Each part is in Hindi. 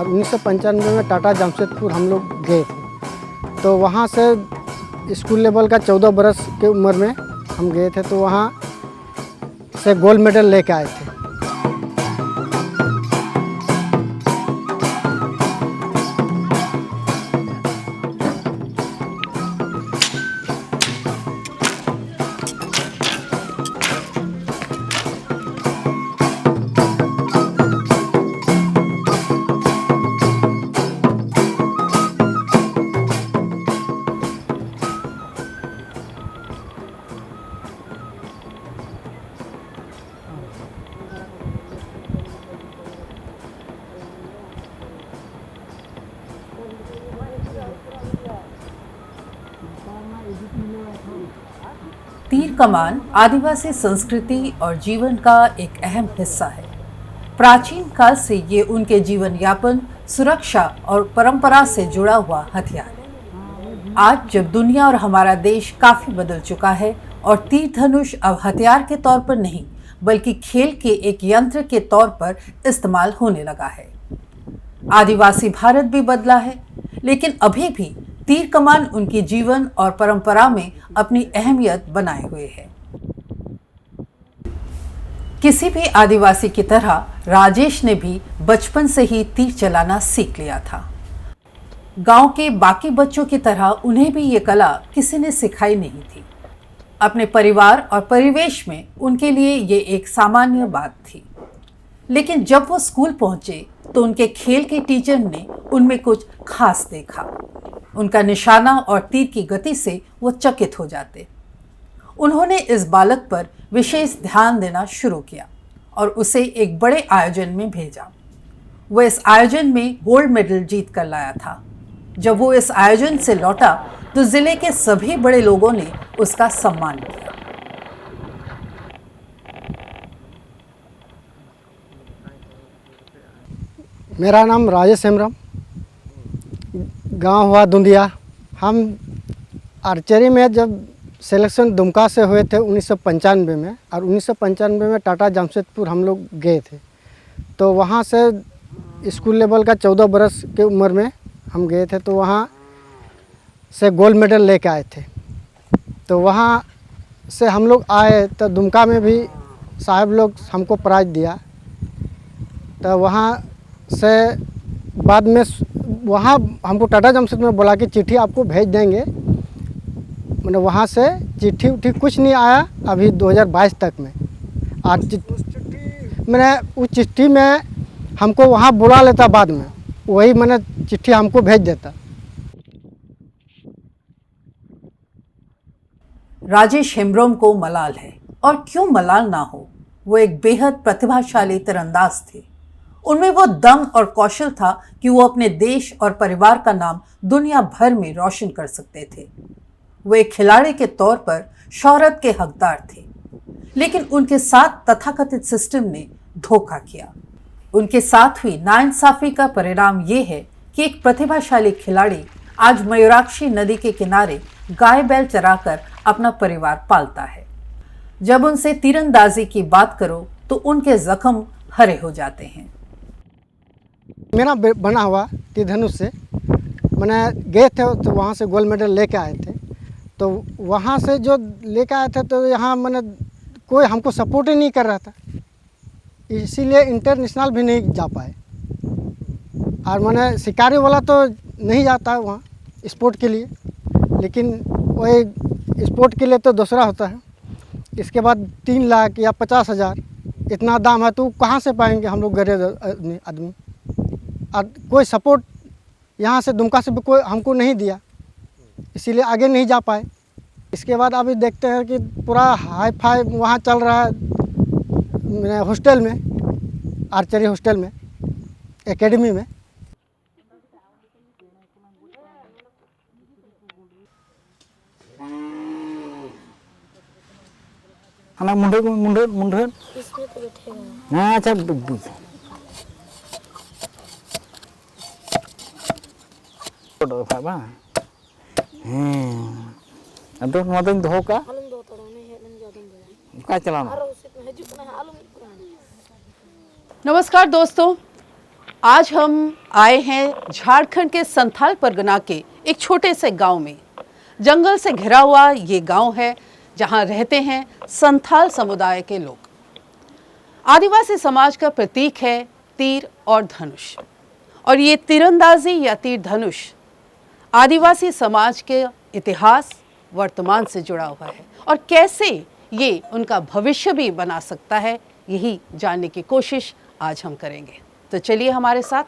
और 1995 में टाटा जमशेदपुर हम लोग गए थे। तो वहाँ से स्कूल लेवल का 14 बरस की उम्र में हम गए थे, तो वहाँ से गोल्ड मेडल लेके आए थे। तीर कमान आदिवासी संस्कृति और जीवन का एक अहम हिस्सा है। प्राचीन काल से ये उनके जीवन यापन, सुरक्षा और परंपरा से जुड़ा हुआ हथियार है। आज जब दुनिया और हमारा देश काफी बदल चुका है और तीर धनुष अब हथियार के तौर पर नहीं बल्कि खेल के एक यंत्र के तौर पर इस्तेमाल होने लगा है। आदिवासी भारत भी बदला है, लेकिन अभी भी तीर कमान उनकी जीवन और परंपरा में अपनी अहमियत बनाए हुए है। किसी भी आदिवासी की तरह राजेश ने भी बचपन से ही तीर चलाना सीख लिया था। गांव के बाकी बच्चों की तरह उन्हें भी ये कला किसी ने सिखाई नहीं थी। अपने परिवार और परिवेश में उनके लिए ये एक सामान्य बात थी, लेकिन जब वो स्कूल पहुंचे तो उनके खेल के टीचर ने उनमें कुछ खास देखा। उनका निशाना और तीर की गति से वो चकित हो जाते। उन्होंने इस बालक पर विशेष ध्यान देना शुरू किया और उसे एक बड़े आयोजन में भेजा। वो इस आयोजन में गोल्ड मेडल जीत कर लाया था। जब वो इस आयोजन से लौटा तो जिले के सभी बड़े लोगों ने उसका सम्मान किया। मेरा नाम राजेश हेम्ब्रम, गांव हुआ दुंदिया। हम आर्चरी में जब सिलेक्शन दुमका से हुए थे 1995 में, और 1995 में टाटा जमशेदपुर हम लोग गए थे। तो वहाँ से स्कूल लेवल का 14 बरस की उम्र में हम गए थे, तो वहाँ से गोल्ड मेडल लेके आए थे। तो वहाँ से हम लोग आए तो दुमका में भी साहब लोग हमको प्राइज़ दिया। तो वहाँ से बाद में वहाँ हमको टाटा जमशेदपुर में बोला कि चिट्ठी आपको भेज देंगे। मैंने वहाँ से चिट्ठी उठी कुछ नहीं आया अभी 2022 तक में। आज मैंने उस चिट्ठी में हमको वहाँ बुला लेता, बाद में वही मैंने चिट्ठी हमको भेज देता। राजेश हेम्ब्रम को मलाल है, और क्यों मलाल ना हो। वो एक बेहद प्रतिभाशाली तीरंदाज थे। उनमें वो दम और कौशल था कि वो अपने देश और परिवार का नाम दुनिया भर में रोशन कर सकते थे। वो एक खिलाड़ी के तौर पर शोहरत के हकदार थे, लेकिन उनके साथ तथाकथित सिस्टम ने धोखा किया। उनके साथ हुई नाइंसाफी का परिणाम ये है कि एक प्रतिभाशाली खिलाड़ी आज मयूराक्षी नदी के किनारे गाय बैल चराकर अपना परिवार पालता है। जब उनसे तीरंदाजी की बात करो तो उनके जख्म हरे हो जाते हैं। मेरा बना हुआ तीर धनुष से मैंने गए थे, तो वहाँ से गोल्ड मेडल लेके आए थे। तो वहाँ से जो लेके आए थे तो यहाँ मैंने कोई हमको सपोर्ट ही नहीं कर रहा था, इसीलिए इंटरनेशनल भी नहीं जा पाए। और मैंने शिकारी वाला तो नहीं जाता है वहाँ स्पोर्ट के लिए, लेकिन वही स्पोर्ट के लिए तो दूसरा होता है। इसके बाद 3 लाख या 50,000 इतना दाम है, तो कहाँ से पाएंगे हम लोग गरीब आदमी। और कोई सपोर्ट यहाँ से दुमका से भी कोई हमको नहीं दिया, इसीलिए आगे नहीं जा पाए। इसके बाद अभी देखते हैं कि पूरा हाई फाई वहाँ चल रहा है हॉस्टल में, आर्चरी हॉस्टल में, एकेडमी में। anak mundur. इसमें तो बैठेगा। Nah, अच्छा फोटो था बा अदो नोदन दो का आलम दो तड़ाने है लन जादन बड़ा का चलाना और उसे में हजू ना आलम पुराना। नमस्कार दोस्तों, आज हम आए हैं झारखंड के संथाल परगना के एक छोटे से गांव में। जंगल से घिरा हुआ ये गांव है जहां रहते हैं संथाल समुदाय के लोग। आदिवासी समाज का प्रतीक है तीर और धनुष, और ये तीरंदाजी या तीर धनुष आदिवासी समाज के इतिहास वर्तमान से जुड़ा हुआ है, और कैसे ये उनका भविष्य भी बना सकता है, यही जानने की कोशिश आज हम करेंगे। तो चलिए हमारे साथ।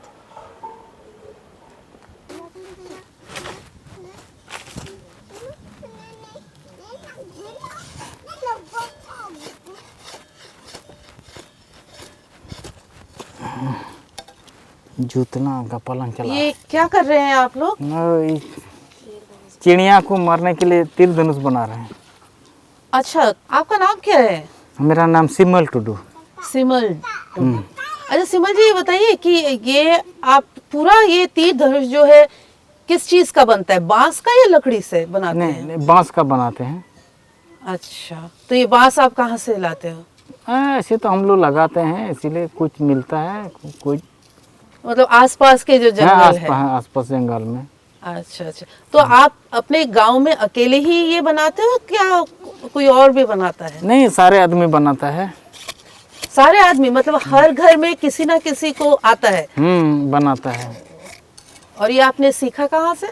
जूतना का पलंग चला। ये क्या कर रहे हैं आप लोग? ये चिड़िया को मारने के लिए तीर धनुष बना रहे हैं। अच्छा, आपका नाम क्या है? मेरा नाम सिमल टुडू। सिमल। अच्छा सिमल जी, ये बताइए कि ये आप पूरा ये तीर धनुष जो है किस चीज का बनता है? बांस का या लकड़ी से बनाते हैं? नहीं, बांस का बनाते हैं। अच्छा, तो ये बांस आप कहाँ से लाते हो? ऐसे तो हम लोग लगाते हैं, इसीलिए कुछ मिलता है, कुछ मतलब आसपास के जो जंगल है। आसपास जंगल में। अच्छा अच्छा, तो आप अपने गांव में अकेले ही ये बनाते हो क्या कोई और भी बनाता है? नहीं, सारे आदमी बनाता है। सारे आदमी मतलब हर घर में किसी ना किसी को आता है? बनाता है। और ये आपने सीखा कहाँ से?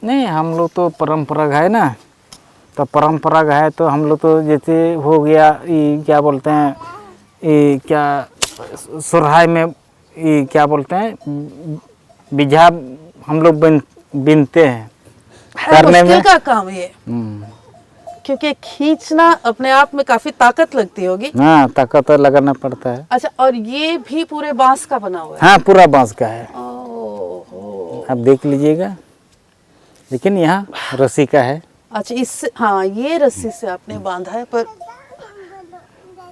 नहीं, हम लोग तो परंपरा है ना, तो परंपरा है तो हम लोग तो जैसे हो गया ये क्या बोलते हैं, ये क्या सुरहाई में ये क्या बोलते हैं, बिझा हम लोग बिनते हैं करने में। मुश्किल का काम ये, क्योंकि खींचना अपने आप में काफी ताकत लगती होगी। हाँ, ताकत तो लगाना पड़ता है। अच्छा, और ये भी पूरे बांस का बना हुआ है? हाँ, पूरा बांस का है। ओहो। आप देख लीजिएगा, लेकिन यहाँ रस्सी का है। अच्छा, इससे हाँ, ये रस्सी से आपने बांधा है, पर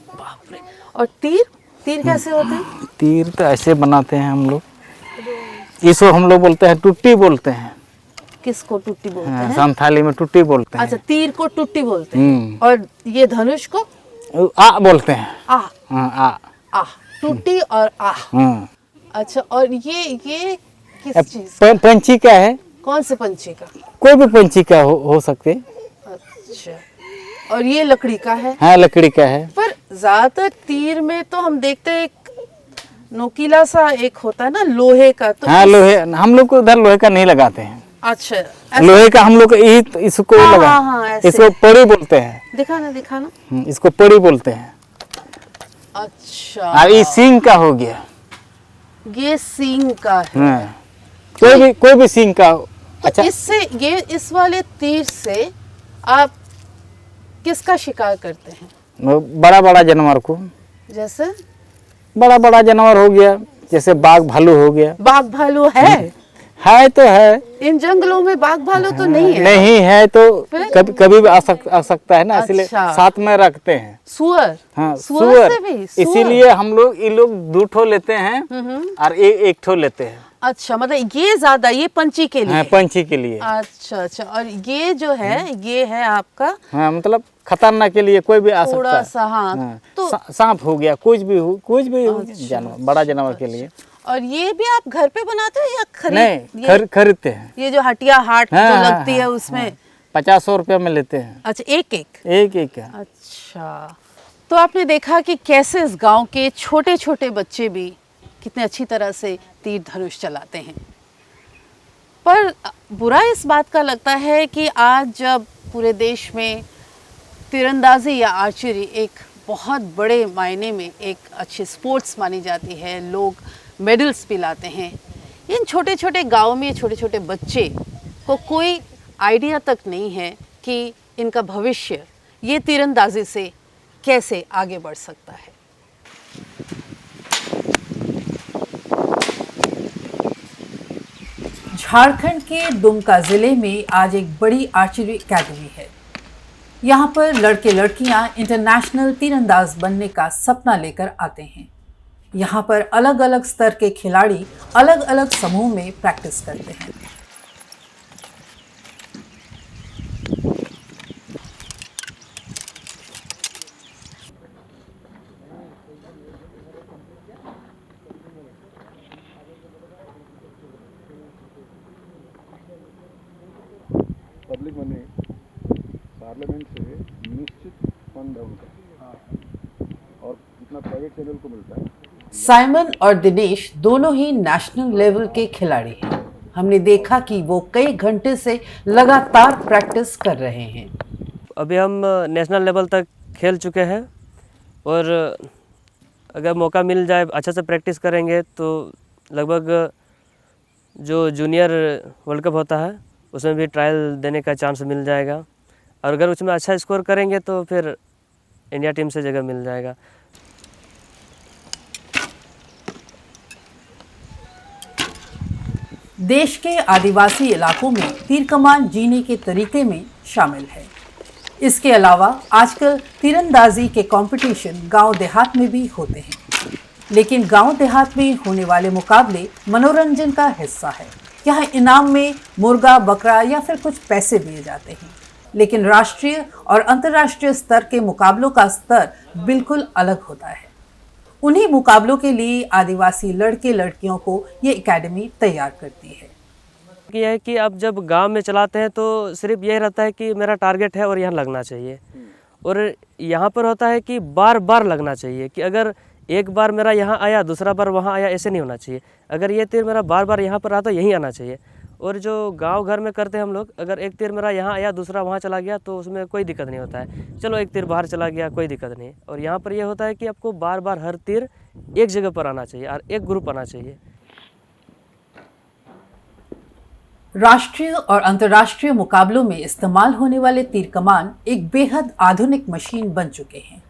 बाप रे। और तीर तीर कैसे होते हैं? तीर तो ऐसे बनाते हैं हम लोग, इसको हम लोग बोलते हैं टुट्टी बोलते हैं। किसको टुट्टी बोलते हाँ, हैं? संथाली में टुट्टी बोलते हैं। अच्छा, तीर को टुट्टी बोलते हैं। और ये धनुष को आ बोलते हैं। आह। हाँ, आ। टुट्टी और आह। हाँ। अच्छा, और ये किस चीज? पंछी का है। कौन से पंछी का? कोई भी पंछी का हो सकते। अच्छा, और ये लकड़ी का है? हाँ, लकड़ी का है। पर ज्यादातर तीर में तो हम देखते हैं एक नोकीला सा एक होता है ना लोहे का, तो हाँ, लोहे। हम लोग को उधर लोहे का नहीं लगाते हैं। अच्छा, लोहे का हम लोग इसको हाँ, लगा। हाँ, ऐसे। इसको पड़ी बोलते हैं। दिखाना। इसको पड़ी बोलते हैं। अच्छा, और ये सींग का हो गया। ये सींग का है। हाँ, कोई भी सींग का। तो इससे ये इस वाले तीर से आप किसका शिकार करते हैं? बड़ा जानवर को। जैसे बड़ा जानवर हो गया, जैसे बाघ भालू हो गया। बाघ भालू है तो है। इन जंगलों में बाघ भालू तो नहीं है? नहीं है तो फिर? कभी भी आ सकता है ना, इसलिए अच्छा। साथ में रखते हैं। सुअर? हाँ, सुअर से भी? सुअर। इसीलिए हम लोग ये लोग 2 ठो लेते हैं और एक ठो लेते हैं। अच्छा, मतलब ये ज्यादा, ये पंछी के लिए? हाँ, पंछी के लिए। अच्छा, और ये जो है ये है आपका? हाँ, मतलब खतरनाक के लिए कोई भी आ सकता थोड़ा है। सा, हाँ। हाँ, तो सांप हो गया, कुछ भी हो जानवर, बड़ा जानवर के लिए। और ये भी आप घर पे बनाते हो या नहीं, खरीदते हैं। ये जो हटिया हाट हाँ, जो हाँ, लगती है हाँ, उसमें 50 रुपये में लेते हैं। अच्छा, एक एक का। अच्छा, तो आपने देखा कि कैसे इस गांव के छोटे छोटे बच्चे भी कितने अच्छी तरह से तीर धनुष चलाते हैं। पर बुरा इस बात का लगता है कि आज जब पूरे देश में तीरंदाजी या आर्चरी एक बहुत बड़े मायने में एक अच्छी स्पोर्ट्स मानी जाती है, लोग मेडल्स भी लाते हैं, इन छोटे छोटे गाँव में छोटे छोटे बच्चे को कोई आइडिया तक नहीं है कि इनका भविष्य ये तीरंदाजी से कैसे आगे बढ़ सकता है। झारखंड के दुमका जिले में आज एक बड़ी आर्चरी एकेडमी है। यहाँ पर लड़के लड़कियाँ इंटरनेशनल तीरंदाज बनने का सपना लेकर आते हैं। यहाँ पर अलग अलग स्तर के खिलाड़ी अलग अलग समूह में प्रैक्टिस करते हैं। पब्लिक मनी पार्लियामेंट से निश्चित फंड है उनका, और जितना प्राइवेट चैनल को मिलता है। साइमन और दिनेश दोनों ही नेशनल लेवल के खिलाड़ी हैं। हमने देखा कि वो कई घंटे से लगातार प्रैक्टिस कर रहे हैं। अभी हम नेशनल लेवल तक खेल चुके हैं, और अगर मौका मिल जाए अच्छा से प्रैक्टिस करेंगे तो लगभग जो जूनियर वर्ल्ड कप होता है उसमें भी ट्रायल देने का चांस मिल जाएगा, और अगर उसमें अच्छा स्कोर करेंगे तो फिर इंडिया टीम से जगह मिल जाएगा। देश के आदिवासी इलाकों में तीर कमान जीने के तरीके में शामिल है। इसके अलावा आजकल तीरंदाजी के कंपटीशन गांव देहात में भी होते हैं, लेकिन गांव देहात में होने वाले मुकाबले मनोरंजन का हिस्सा है। यहाँ इनाम में मुर्गा, बकरा या फिर कुछ पैसे दिए जाते हैं, लेकिन राष्ट्रीय और अंतर्राष्ट्रीय स्तर के मुकाबलों का स्तर बिल्कुल अलग होता है। उन्हीं मुकाबलों के लिए आदिवासी लड़के लड़कियों को ये एकेडमी तैयार करती है। यह है कि आप जब गांव में चलाते हैं तो सिर्फ यही रहता है कि मेरा टारगेट है और यहाँ लगना चाहिए, और यहाँ पर होता है कि बार बार लगना चाहिए, कि अगर एक बार मेरा यहाँ आया दूसरा बार वहाँ आया, ऐसे नहीं होना चाहिए। अगर ये तीर मेरा बार बार यहाँ पर आता तो यहीं आना चाहिए। और जो गांव घर में करते हैं हम लोग, अगर एक तीर मेरा यहाँ आया दूसरा वहाँ चला गया तो उसमें कोई दिक्कत नहीं होता है, चलो एक तीर बाहर चला गया कोई दिक्कत नहीं। और यहाँ पर यह होता है कि आपको बार बार हर तीर एक जगह पर आना चाहिए और एक ग्रुप आना चाहिए। राष्ट्रीय और अंतर्राष्ट्रीय मुकाबलों में इस्तेमाल होने वाले तीर कमान एक बेहद आधुनिक मशीन बन चुके हैं।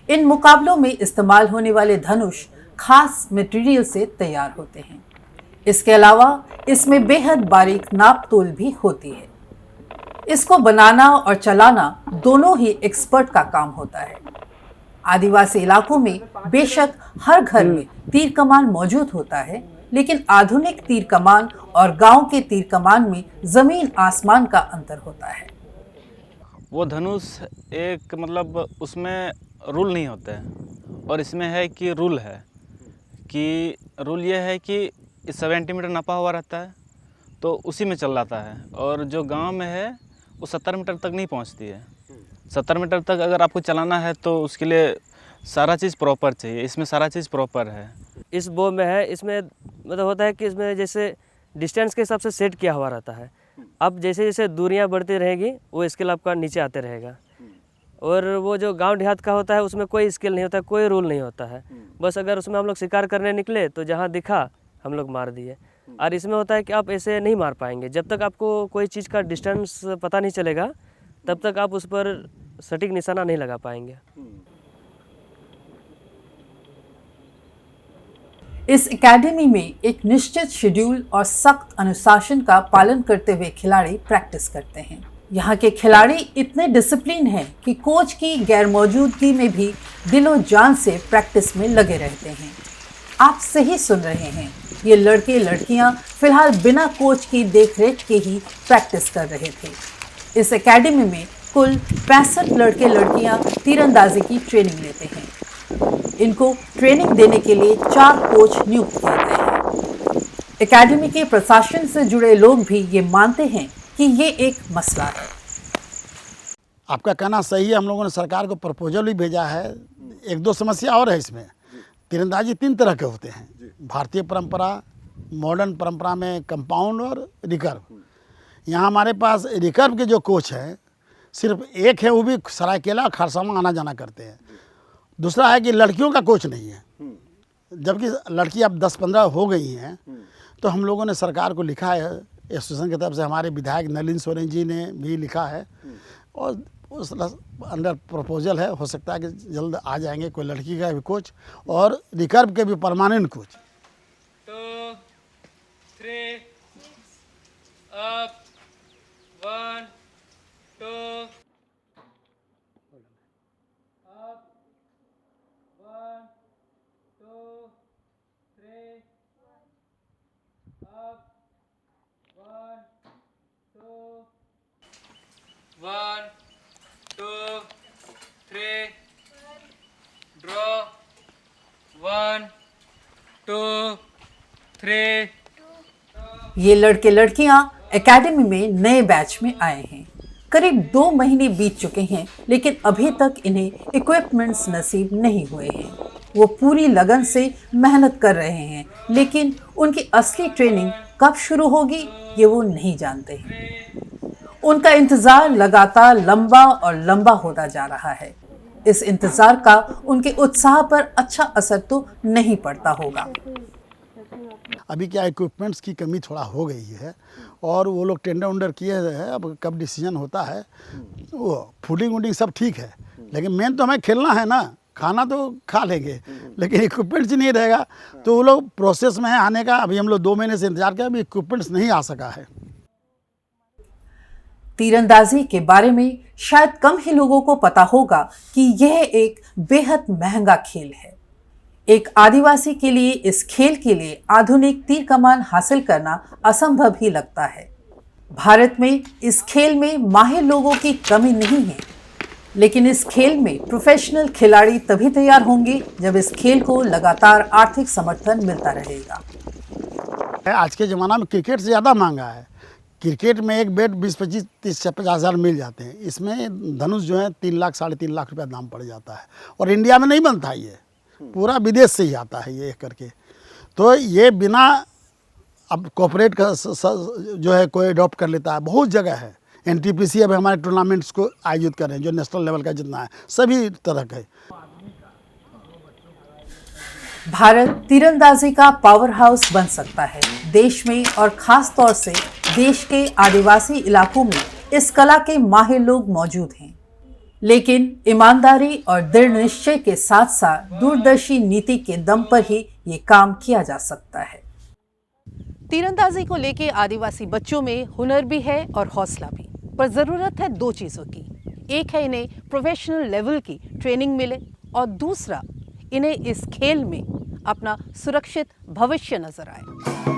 इन मुकाबलों में इस्तेमाल होने वाले धनुष खास मटेरियल से तैयार होते हैं। इसके अलावा इसमें बेहद बारीक नाप तोल भी होती है। इसको बनाना और चलाना दोनों ही एक्सपर्ट का काम होता है। आदिवासी इलाकों में बेशक हर घर में तीर कमान मौजूद होता है, लेकिन आधुनिक तीर कमान और गांव के तीर कमान में जमीन आसमान का अंतर होता है। वो धनुष एक मतलब उसमें रूल नहीं होते हैं, और इसमें है कि रूल है कि रूल ये है कि 70 मीटर नापा हुआ रहता है तो उसी में चल जाता है, और जो गांव में है वो 70 मीटर तक नहीं पहुंचती है। 70 मीटर तक अगर आपको चलाना है तो उसके लिए सारा चीज़ प्रॉपर चाहिए, इसमें सारा चीज़ प्रॉपर है। इस बो में है, इसमें मतलब होता है कि इसमें जैसे डिस्टेंस के हिसाब से सेट किया हुआ रहता है। अब जैसे जैसे दूरियां बढ़ती रहेगी वो स्केल आपका नीचे आते रहेगा। और वो जो गांव देहात का होता है उसमें कोई स्केल नहीं होता, कोई रूल नहीं होता है। बस अगर उसमें हम लोग शिकार करने निकले तो जहाँ दिखा हम लोग मार दिए। और इसमें होता है कि आप ऐसे नहीं मार पाएंगे, जब तक आपको कोई चीज़ का डिस्टेंस पता नहीं चलेगा तब तक आप उस पर सटीक निशाना नहीं लगा पाएंगे। इस एकेडमी में एक निश्चित शेड्यूल और सख्त अनुशासन का पालन करते हुए खिलाड़ी प्रैक्टिस करते हैं। यहाँ के खिलाड़ी इतने डिसिप्लिन हैं कि कोच की गैर मौजूदगी में भी दिलो जान से प्रैक्टिस में लगे रहते हैं। आप सही सुन रहे हैं, ये लड़के लड़कियाँ फिलहाल बिना कोच की देखरेख के ही प्रैक्टिस कर रहे थे। इस एकेडमी में कुल 65 लड़के लड़कियाँ तीरंदाजी की ट्रेनिंग लेते हैं। इनको ट्रेनिंग देने के लिए 4 कोच नियुक्त किए गए हैं। एकेडमी के प्रशासन से जुड़े लोग भी ये मानते हैं कि ये एक मसला है। आपका कहना सही है। हम लोगों ने सरकार को प्रपोजल भी भेजा है। 1-2 समस्या और है इसमें। तीरंदाजी 3 तरह के होते हैं, भारतीय परंपरा, मॉडर्न परंपरा में कंपाउंड और रिकर्व। यहाँ हमारे पास रिकर्व के जो कोच हैं सिर्फ एक है, वो भी सरायकेला खरसावां आना जाना करते हैं। दूसरा है कि लड़कियों का कोच नहीं है, जबकि लड़की अब 10-15 हो गई हैं। तो हम लोगों ने सरकार को लिखा है, एसोसिएशन की तरफ से हमारे विधायक नलिन सोरेन जी ने भी लिखा है, और उस अंडर प्रपोजल है। हो सकता है कि जल्द आ जाएंगे कोई लड़की का भी कोच और रिकर्व के भी permanent coach. 2 3 up 1 2 up 1 2 3 up 1 2 1 2 3 draw 1 2 3। ये लड़के लड़कियां एकेडमी में नए बैच में आए हैं। करीब 2 महीने बीत चुके हैं, लेकिन अभी तक इन्हें इक्विपमेंट्स नसीब नहीं हुए हैं। वो पूरी लगन से मेहनत कर रहे हैं, लेकिन उनकी असली ट्रेनिंग कब शुरू होगी ये वो नहीं जानते हैं। उनका इंतजार लगातार लंबा और लंबा होता जा रहा है। इस इंतजार का उनके उत्साह पर अच्छा असर तो नहीं पड़ता होगा। अभी क्या इक्विपमेंट्स की कमी थोड़ा हो गई है और वो लोग टेंडर उंडर किए हैं। अब कब डिसीजन होता है, वो फूडिंग वूडिंग सब ठीक है, लेकिन मेन तो हमें खेलना है ना। खाना तो खा लेंगे, लेकिन इक्विपमेंट्स ही नहीं रहेगा। तो वो लोग प्रोसेस में है आने का। अभी हम लोग 2 महीने से इंतजार किया, अभी इक्विपमेंट्स नहीं आ सका है। तीरंदाजी के बारे में शायद कम ही लोगों को पता होगा कि यह एक बेहद महंगा खेल है। एक आदिवासी के लिए इस खेल के लिए आधुनिक तीर कमान हासिल करना असंभव ही लगता है। भारत में इस खेल में माहिर लोगों की कमी नहीं है, लेकिन इस खेल में प्रोफेशनल खिलाड़ी तभी तैयार होंगे जब इस खेल को लगातार आर्थिक समर्थन मिलता रहेगा। आज के ज़माना में क्रिकेट से ज़्यादा महंगा है। क्रिकेट में एक बैट 20-25, 30-50 हज़ार मिल जाते हैं। इसमें धनुष जो है 3 लाख, 3.5 लाख रुपया दाम पड़ जाता है, और इंडिया में नहीं बनता ये, पूरा विदेश से ही आता है ये करके। तो ये बिना अब कॉर्पोरेट का जो है कोई अडॉप्ट कर लेता है। बहुत जगह है। NTPC अब हमारे टूर्नामेंट्स को आयोजित कर रहे हैं, जो नेशनल लेवल का जितना है, सभी तरह के। भारत तीरंदाजी का पावर हाउस बन सकता है। देश में और खास तौर से देश के आदिवासी इलाकों में इस कला के माहिर लोग मौजूद हैं, लेकिन ईमानदारी और दृढ़ निश्चय के साथ साथ दूरदर्शी नीति के दम पर ही ये काम किया जा सकता है। तीरंदाजी को लेके आदिवासी बच्चों में हुनर भी है और हौसला भी, पर ज़रूरत है 2 चीज़ों की। एक है इन्हें प्रोफेशनल लेवल की ट्रेनिंग मिले, और दूसरा इन्हें इस खेल में अपना सुरक्षित भविष्य नजर आए।